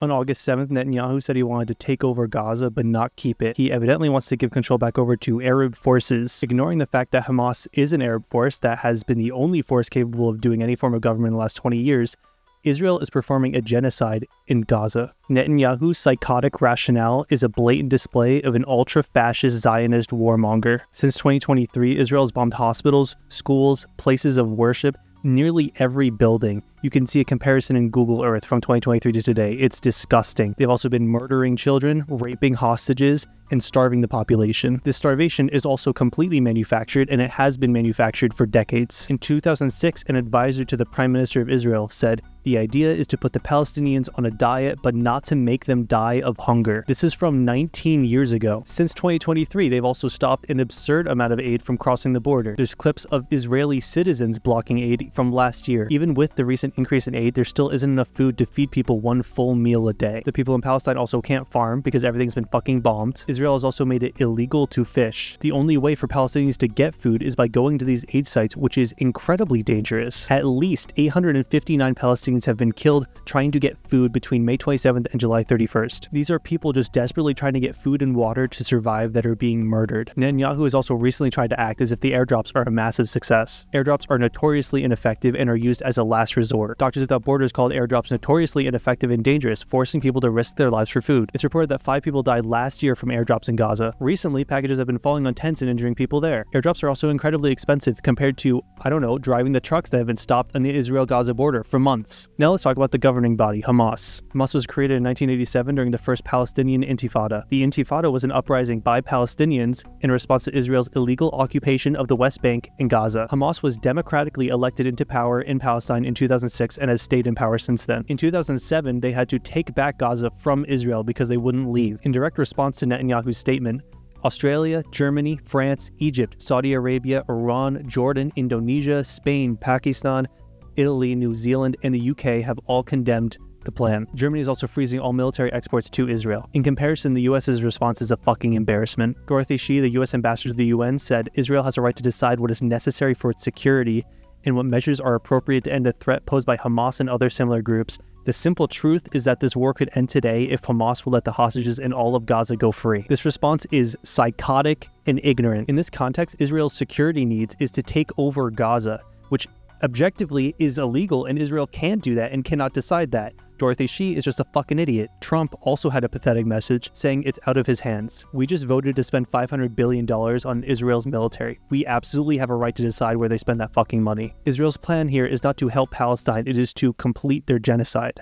On August 7th, Netanyahu said he wanted to take over Gaza but not keep it. He evidently wants to give control back over to Arab forces, ignoring the fact that Hamas is an Arab force that has been the only force capable of doing any form of government in the last 20 years. Israel is performing a genocide in Gaza. Netanyahu's psychotic rationale is a blatant display of an ultra-fascist Zionist warmonger. Since 2023, Israel has bombed hospitals, schools, places of worship, nearly every building. You can see a comparison in Google Earth from 2023 to today. It's disgusting. They've also been murdering children, raping hostages, and starving the population. This starvation is also completely manufactured, and it has been manufactured for decades. In 2006, an advisor to the Prime Minister of Israel said, "The idea is to put the Palestinians on a diet, but not to make them die of hunger." This is from 19 years ago. Since 2023, they've also stopped an absurd amount of aid from crossing the border. There's clips of Israeli citizens blocking aid from last year. Even with the recent increase in aid, there still isn't enough food to feed people one full meal a day. The people in Palestine also can't farm because everything's been fucking bombed. Israel has also made it illegal to fish. The only way for Palestinians to get food is by going to these aid sites, which is incredibly dangerous. At least 859 Palestinians have been killed trying to get food between May 27th and July 31st. These are people just desperately trying to get food and water to survive that are being murdered. Netanyahu has also recently tried to act as if the airdrops are a massive success. Airdrops are notoriously ineffective and are used as a last resort. Doctors Without Borders called airdrops notoriously ineffective and dangerous, forcing people to risk their lives for food. It's reported that 5 people died last year from airdrops in Gaza. Recently, packages have been falling on tents and injuring people there. Airdrops are also incredibly expensive compared to, driving the trucks that have been stopped on the Israel-Gaza border for months. Now let's talk about the governing body, Hamas. Hamas was created in 1987 during the first Palestinian Intifada. The Intifada was an uprising by Palestinians in response to Israel's illegal occupation of the West Bank and Gaza. Hamas was democratically elected into power in Palestine in 2006 and has stayed in power since then. In 2007, they had to take back Gaza from Israel because they wouldn't leave. In direct response to Netanyahu's statement, Australia, Germany, France, Egypt, Saudi Arabia, Iran, Jordan, Indonesia, Spain, Pakistan, Italy, New Zealand, and the UK have all condemned the plan. Germany is also freezing all military exports to Israel. In comparison, the US's response is a fucking embarrassment. Dorothy Shih, the US ambassador to the UN, said Israel has a right to decide what is necessary for its security and what measures are appropriate to end the threat posed by Hamas and other similar groups. The simple truth is that this war could end today if Hamas will let the hostages in all of Gaza go free. This response is psychotic and ignorant. In this context, Israel's security needs is to take over Gaza, which objectively is illegal, and Israel can't do that and cannot decide that. Dorothy Shih is just a fucking idiot. Trump also had a pathetic message saying it's out of his hands. We just voted to spend $500 billion on Israel's military. We absolutely have a right to decide where they spend that fucking money. Israel's plan here is not to help Palestine, it is to complete their genocide.